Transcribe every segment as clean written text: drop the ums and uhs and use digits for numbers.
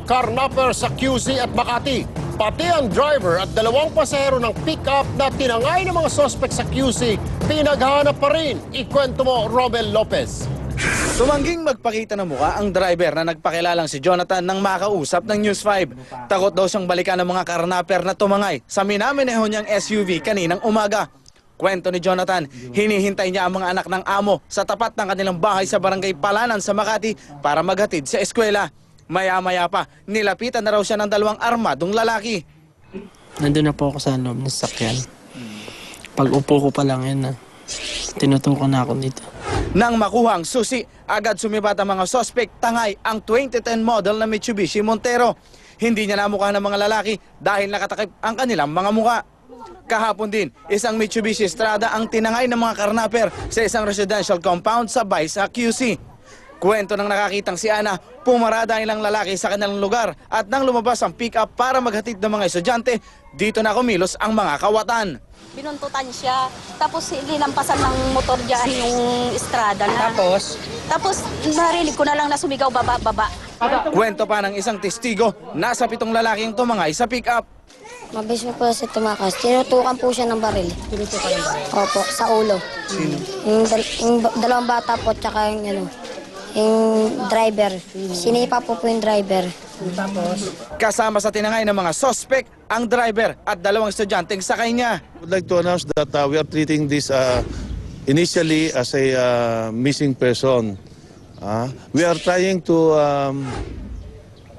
Carnapper sa QC at Makati. Pati ang driver at dalawang pasahero ng pick-up na tinangay ng mga sospek sa QC, pinaghahanap pa rin. Ikwento mo, Romel Lopez. Tumangging magpakita ng muka ang driver na nagpakilalang si Jonathan nang makausap ng News 5. Takot daw siyang balikan ng mga karnaper na tumangay sa minamaneho niyang SUV kaninang umaga. Kwento ni Jonathan, hinihintay niya ang mga anak ng amo sa tapat ng kanilang bahay sa barangay Palanan sa Makati para maghatid sa eskwela. Maya-maya pa, nilapitan na raw siya ng dalawang armadong lalaki. Nandun na po ako sa loob ng sasakyan. Pag upo ko pa lang yun na, tinutukan na ako dito. Nang makuha ang susi, agad sumibat ang mga sospek, tangay ang 2010 model na Mitsubishi Montero. Hindi niya namukha ng mga lalaki dahil nakatakip ang kanilang mga muka. Kahapon din, isang Mitsubishi Strada ang tinangay ng mga karnaper sa isang residential compound sa Baisa, QC. Kwento ng nakakitang si Ana, pumarada ang ilang lalaki sa kanilang lugar at nang lumabas ang pick-up para maghatid ng mga estudyante, dito na kumilos ang mga kawatan. Binuntutan siya, tapos linampasan ng motor dyan yung estrada na. Tapos narinig ko na lang na sumigaw baba. Kwento pa ng isang testigo, nasa 7 lalaking tumangay sa pick-up. Mabilis mo po sa tumakas. Tinutukan po siya ng baril. Tinutukan ng baril? Opo, sa ulo. Sino? Yung dalawang bata po, tsaka yung driver. Sinipa po yung driver. Tapos? Kasama sa tinangay ng mga sospek, ang driver at dalawang estudyanteng sakay niya. I would like to announce that we are treating this initially as a missing person. We are trying to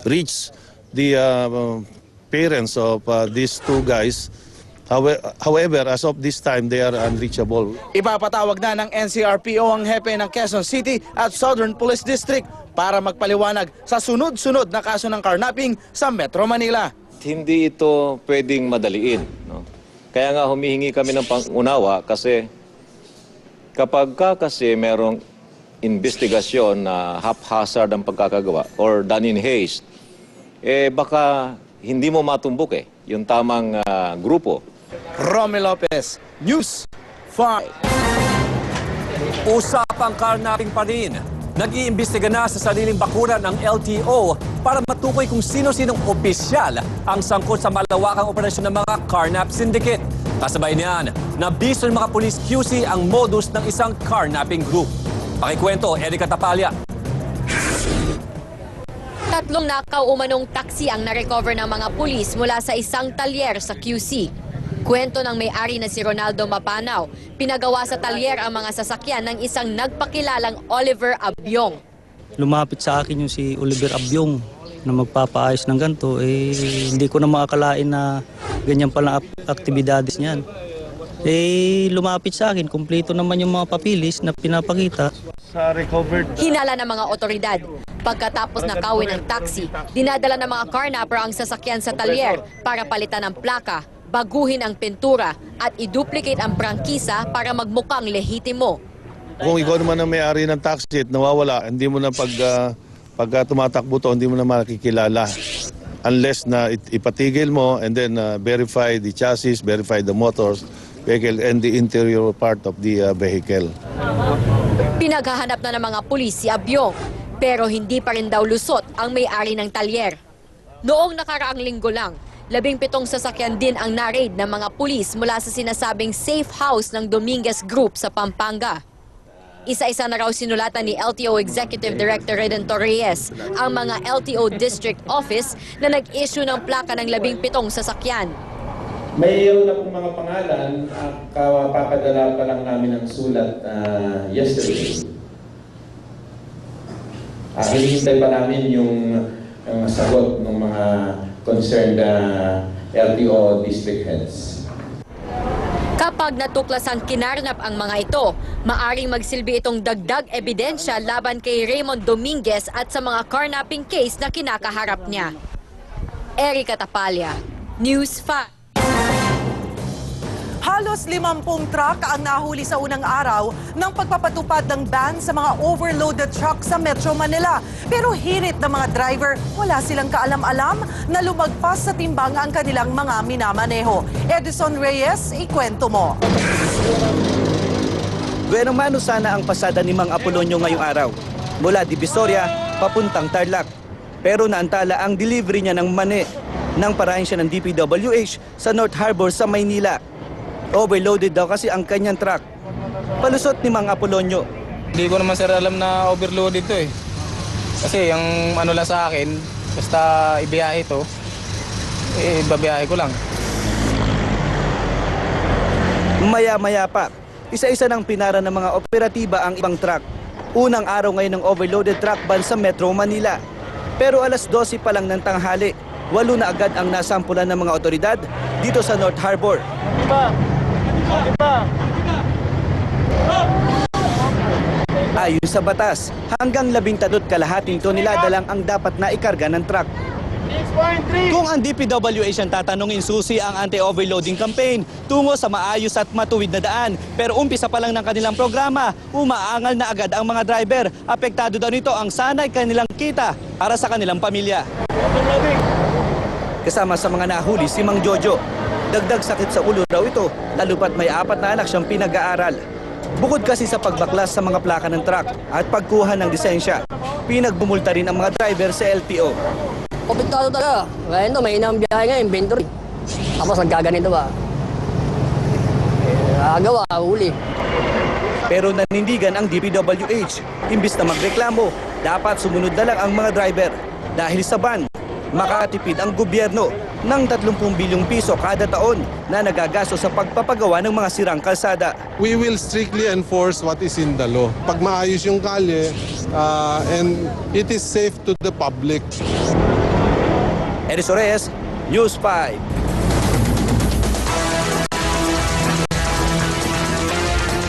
reach the parents of these two guys. However, as of this time, they are unreachable. Ipapatawag na ng NCRPO ang hepe ng Quezon City at Southern Police District para magpaliwanag sa sunod-sunod na kaso ng carnapping sa Metro Manila. Hindi ito pwedeng madaliin. No? Kaya nga humihingi kami ng pangunawa kasi kapag kasi merong investigasyon na haphazard ang pagkakagawa or done in haste, baka hindi mo matumbok yung tamang grupo. Romel Lopez, News 5. Usapang carnapping pa rin. Nag-iimbestiga na sa sariling bakuran ng LTO para matukoy kung sino-sinong opisyal ang sangkot sa malawakang operasyon ng mga carnap syndicate. Kasabay niyan, nabisto ng mga police QC ang modus ng isang carnapping group. Pakikwento, Erica Tapalya. 3 nakaw umanong taxi ang narecover ng mga pulis mula sa isang talyer sa QC. Kwento ng may-ari na si Ronaldo Mapanaw, pinagawa sa talyer ang mga sasakyan ng isang nagpakilalang Oliver Abyong. Lumapit sa akin yung si Oliver Abyong na magpapaayos ng ganito. Hindi ko na makakalain na ganyan pala aktibidades niyan. Lumapit sa akin, kumpleto naman yung mga papilis na pinapakita. Hinala ng mga otoridad. Pagkatapos nakawin ng taxi, dinadala ng mga carnapper ang sasakyan sa talyer para palitan ng plaka, baguhin ang pintura at i-duplicate ang prangkisa para magmukhang lehitimo. Kung ikaw naman ang may-ari ng taxi at nawawala, hindi mo na pag tumatakbo to, hindi mo na makikilala. Unless na ipatigil mo and then verify the chassis, verify the motors, vehicle and the interior part of the vehicle. Pinaghahanap na ng mga pulis si Abyong, pero hindi pa rin daw lusot ang may-ari ng talyer. Noong nakaraang linggo lang, 17 sasakyan din ang na-raid ng mga pulis mula sa sinasabing safe house ng Dominguez Group sa Pampanga. Isa-isa na raw sinulatan ni LTO Executive Director Redentor Reyes ang mga LTO District Office na nag-issue ng plaka ng 17 sasakyan. Mayroon na pong mga pangalan, papadala pa lang namin ng sulat yesterday. Hinihintay pa namin yung sagot ng mga concerned LTO district heads. Kapag natuklasang kinarnap ang mga ito, maaring magsilbi itong dagdag ebidensya laban kay Raymond Dominguez at sa mga carnapping case na kinakaharap niya. Erica Tapalya, News 5. Halos 50 truck ang nahuli sa unang araw ng pagpapatupad ng ban sa mga overloaded truck sa Metro Manila. Pero hirit ng mga driver, wala silang kaalam-alam na lumagpas sa timbang ang kanilang mga minamaneho. Edison Reyes, ikwento mo. Buenong mano sana ang pasada ni Mang Apolonio ngayong araw. Mula Divisoria, papuntang Tarlac. Pero naantala ang delivery niya ng mani nang parahin siya ng DPWH sa North Harbor sa Maynila. Overloaded daw kasi ang kanyang truck. Palusot ni Mang Apolonio. Hindi ko naman sir alam na overloaded to eh. Kasi yung ano lang sa akin, basta ibiyahe ito, babiyahe ko lang. Maya-maya pa, isa-isa ng pinara ng mga operatiba ang ibang truck. Unang araw ngayon ng overloaded truck ban sa Metro Manila. Pero alas 12 pa lang ng tanghali, 8 na agad ang nasampulan ng mga otoridad dito sa North Harbor. Ayon sa batas, hanggang 13.5 tonelada lang ang dapat na ikarga ng truck. Kung ang DPWH ang tatanungin, susi ang anti-overloading campaign tungo sa maayos at matuwid na daan. Pero umpisa pa lang ng kanilang programa, umaangal na agad ang mga driver. Apektado daw nito ang sanay kanilang kita para sa kanilang pamilya. Kasama sa mga nahuli si Mang Jojo. Dagdag sakit sa ulo raw ito, lalo pat may 4 na anak siyang pinag-aaral. Bukod kasi sa pagbaklas sa mga plaka ng truck at pagkuha ng lisensya, pinagbumulta rin ang mga driver sa LTO. Apektado talaga. Ngayon to, may inang biyahe ngayon, inventory. Tapos nagkaganito ba? Agawa, huli. Pero nanindigan ang DPWH. Imbis na magreklamo, dapat sumunod na lang ang mga driver. Dahil sa ban, makakatipid ang gobyerno ng 30 bilyong piso kada taon na nagagasto sa pagpapagawa ng mga sirang kalsada. We will strictly enforce what is in the law. Pag maayos yung kalye and it is safe to the public. Eris Orez, News 5.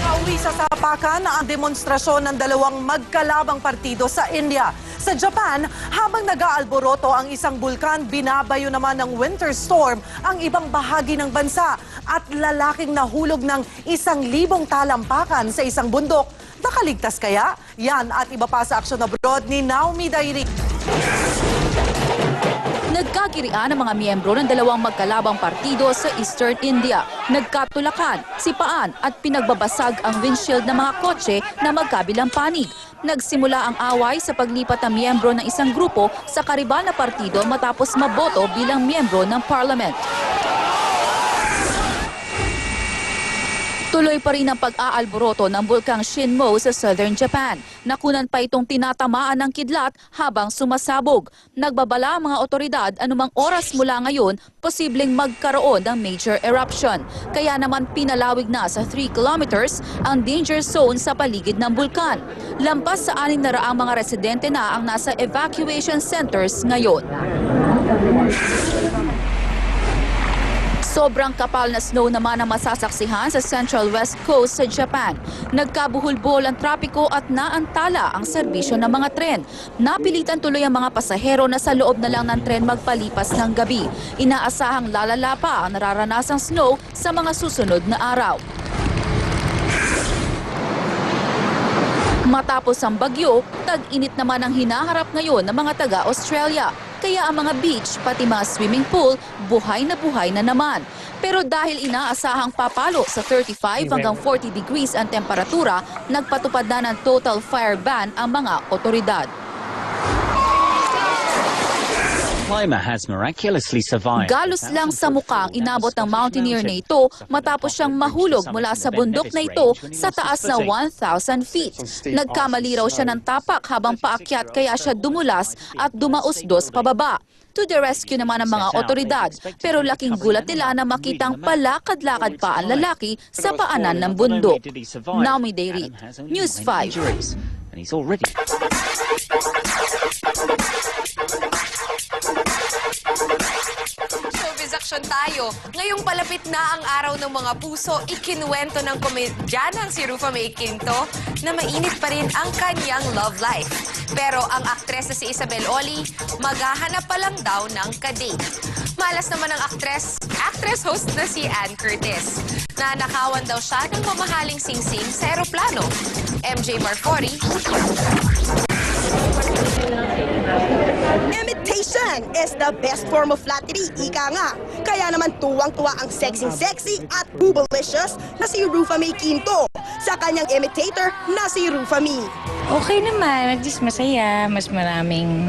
Nauwi sa sapakan ang demonstrasyon ng dalawang magkalabang partido sa India. Sa Japan, habang nag-aalboroto ang isang bulkan, binabayo naman ng winter storm ang ibang bahagi ng bansa at lalaking nahulog ng 1,000 talampakan sa isang bundok. Nakaligtas kaya? Yan at iba pa sa Action Abroad ni Naomi Dairi. Nagkagirian ang mga miyembro ng dalawang magkalabang partido sa Eastern India. Nagkatulakan, sipaan at pinagbabasag ang windshield ng mga kotse na magkabilang panig. Nagsimula ang away sa paglipat ng miyembro ng isang grupo sa karibal na partido matapos maboto bilang miyembro ng parliament. Tuloy pa rin ang pag-aalboroto ng bulkang Shinmo sa southern Japan. Nakunan pa itong tinatamaan ng kidlat habang sumasabog. Nagbabala ang mga otoridad anumang oras mula ngayon, posibleng magkaroon ng major eruption. Kaya naman pinalawig na sa 3 kilometers ang danger zone sa paligid ng bulkan. Lampas sa 600 mga residente na ang nasa evacuation centers ngayon. Sobrang kapal na snow naman ang masasaksihan sa Central West Coast sa Japan. Nagkabuhol-buhol ang trapiko at naantala ang serbisyo ng mga tren. Napilitan tuloy ang mga pasahero na sa loob na lang ng tren magpalipas ng gabi. Inaasahang lalala pa ang nararanasang snow sa mga susunod na araw. Matapos ang bagyo, tag-init naman ang hinaharap ngayon ng mga taga-Australia. Kaya ang mga beach, pati mga swimming pool, buhay na naman. Pero dahil inaasahang papalo sa 35 hanggang 40 degrees ang temperatura, nagpatupad na ng total fire ban ang mga otoridad. Galos lang sa mukha ang inabot ng mountaineer na ito matapos siyang mahulog mula sa bundok na ito sa taas na 1,000 feet. Nagkamali raw siya ng tapak habang paakyat kaya siya dumulas at dumausdos pababa. To the rescue naman ang mga otoridad, pero laking gulat nila na makitang palakad-lakad pa ang lalaki sa paanan ng bundok. Naomi Dairi, News 5. Showbiz action tayo. Ngayong palapit na ang araw ng mga puso, ikinuwento ng komedyanang si Rufa May Quinto na mainit pa rin ang kanyang love life. Pero ang aktres na si Isabel Oli, maghahanap pa lang daw ng kadate. Malas naman ang actress host na si Ann Curtis. Nanakawan daw siya ng mamahaling singsing sa eroplano. MJ Marfori. Imitation is the best form of flattery, ika nga. Kaya naman tuwang-tuwa ang sexy at boobalicious na si Rufa May Quinto sa kanyang imitator na si Rufa May. Okay naman, at least masaya, mas maraming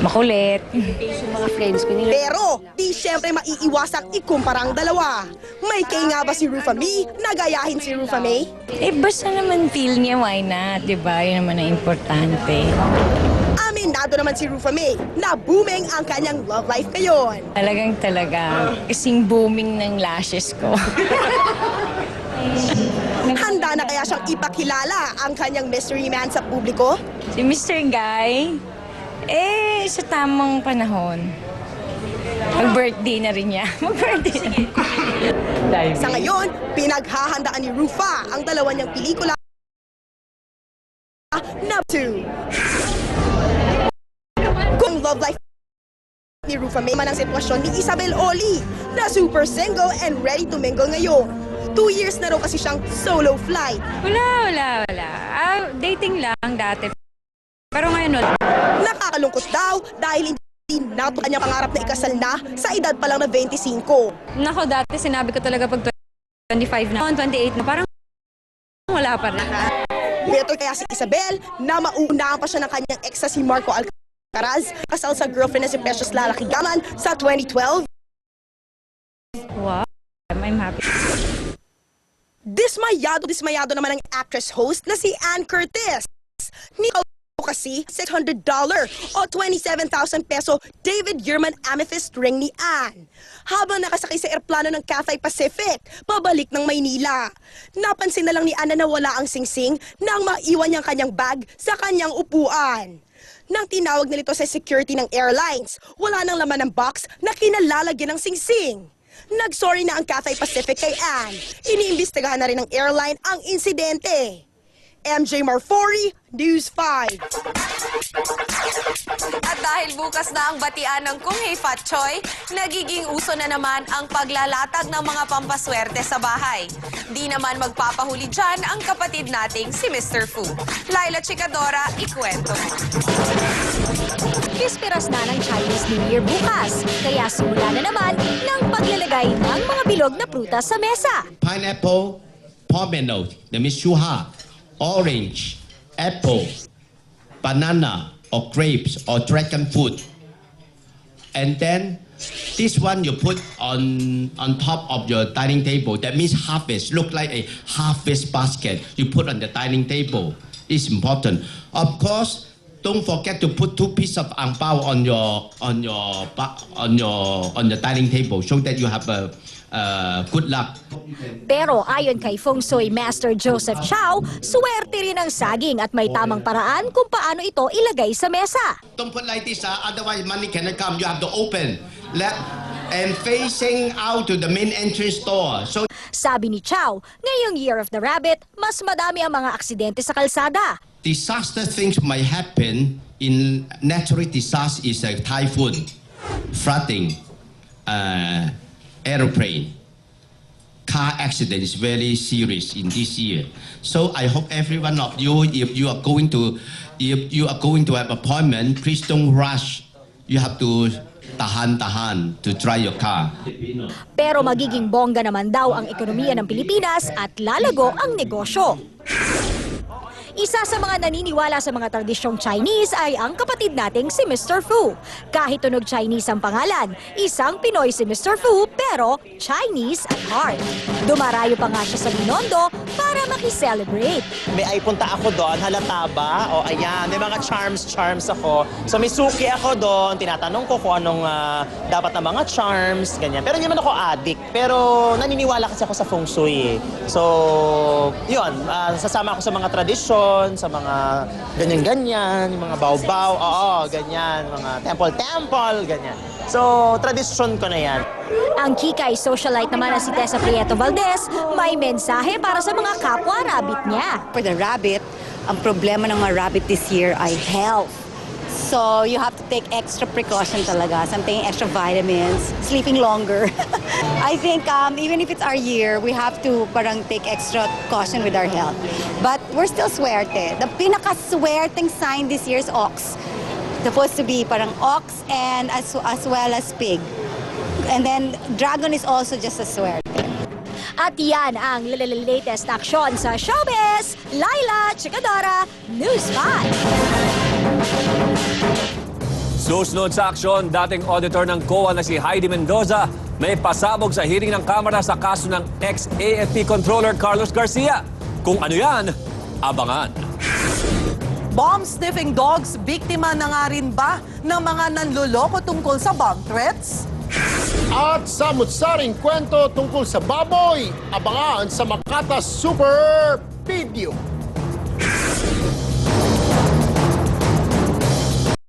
makulit. Yung mga friends ko nila. Pero, di syempre maiiwasang ikumpara ang dalawa. May kay nga ba si Rufa May na gayahin si Rufa May? Basta naman feel niya, why not? Diba? Yun naman ang importante. Aminado naman si Rufa May na booming ang kanyang love life ngayon. Talaga. Kasing booming ng lashes ko. Handa na kaya siyang ipakilala ang kanyang mystery man sa publiko? Si Mr. Guy, sa tamang panahon. Mag-birthday na rin niya. Mag-birthday na. Sa ngayon, pinaghahandaan ni Rufa ang dalawa niyang pelikula na 2. Kung love life ni Rufa May man ang sitwasyon ni Isabel Oli na super single and ready to mingle ngayon. 2 years na raw kasi siyang solo flight. Wala. Dating lang dati. Pero ngayon wala. Nakakalungkot daw dahil hindi nato kanyang pangarap na ikasal na sa edad pa lang na 25. Nako, dati sinabi ko talaga pag 25 na, 28 na, parang wala pa rin. Better kaya si Isabel na mauunahan pa siya ng kanyang ex na si Marco Alcaraz, kasal sa girlfriend na si Precious Lara Kigaman sa 2012. Wow, I'm happy. Dismayado naman ang actress-host na si Ann Curtis. Nikaw kasi $600 o 27,000 peso David Yurman amethyst ring ni Ann. Habang nakasakay sa eroplano ng Cathay Pacific, pabalik ng Maynila. Napansin na lang ni Ann na nawala ang singsing nang maiwan niyang kanyang bag sa kanyang upuan. Nang tinawag na nito sa security ng airlines, wala nang laman ng box na kinalalagyan ng singsing. Nag-sorry na ang Cathay Pacific kay Ann. Iniimbestigahan na rin ng airline ang insidente. MJ Marfori, News 5. At dahil bukas na ang batian ng Kung Hey Fat Choy, nagiging uso na naman ang paglalatag ng mga pampaswerte sa bahay. Di naman magpapahuli dyan ang kapatid nating si Mr. Fu. Laila Chikadora, ikwento mo. Bisperas na ng Chinese New Year bukas, kaya simula na naman ng paglalagay ng mga bilog na prutas sa mesa. Pineapple, pomegranate, that means shuha, orange, apple, banana, or grapes, or dragon fruit. And then, this one you put on top of your dining table. That means harvest, look like a harvest basket. You put on the dining table. It's important. Of course, don't forget to put 2 pieces of ang pao on your dining table so that you have a good luck. Pero ayon kay Feng Shui Master Joseph Chow, swerte rin ang saging at may tamang paraan kung paano ito ilagay sa mesa. Don't put like this, otherwise money cannot come. You have to open and facing out to the main entrance door. So, sabi ni Chow, ngayong Year of the Rabbit, mas madami ang mga aksidente sa kalsada. Disaster things might happen in natural disaster is a typhoon, flooding, aeroplane, car accident is very serious in this year. So I hope every one of you, if you are going to have appointment, please don't rush. You have to tahan to drive your car. Pero magiging bongga naman daw ang ekonomiya ng Pilipinas at lalago ang negosyo. Isa sa mga naniniwala sa mga tradisyong Chinese ay ang kapatid nating si Mr. Fu. Kahit tunog Chinese ang pangalan, isang Pinoy si Mr. Fu pero Chinese at heart. Dumarayo pa nga siya sa Binondo para makiselebrate. May ay punta ako doon, halata ba? O ayan, may mga charms ako. So may suki ako doon, tinatanong ko kung anong dapat na mga charms, ganyan. Pero hindi man ako addict, pero naniniwala kasi ako sa Feng Shui. So, yun, sasama ako sa mga tradisyon, sa mga ganyan-ganyan, yung mga baw-baw, oo, ganyan, mga temple-temple, ganyan. So, tradisyon ko na yan. Ang kikay socialite naman na si Tessa Prieto Valdez, may mensahe para sa mga kapwa rabbit niya. For the rabbit, ang problema ng mga rabbit this year ay health. So, you have to take extra precaution talaga. Something extra vitamins, sleeping longer. I think even if it's our year, we have to parang take extra caution with our health. But we're still swerte. The pinaka-swerteng sign this year is ox. Supposed to be parang ox and as well as pig. And then dragon is also just a swerte. At yan ang latest action sa showbiz. Laila Chikadora, News 5. Susunod sa aksyon, dating auditor ng COA na si Heidi Mendoza may pasabog sa hearing ng Kamara sa kaso ng ex-AFP Controller Carlos Garcia. Kung ano yan, abangan. Bomb-sniffing dogs, biktima na nga rin ba ng mga nanloloko tungkol sa bomb threats? At samut-saring kwento tungkol sa baboy, abangan sa Makata Super Video.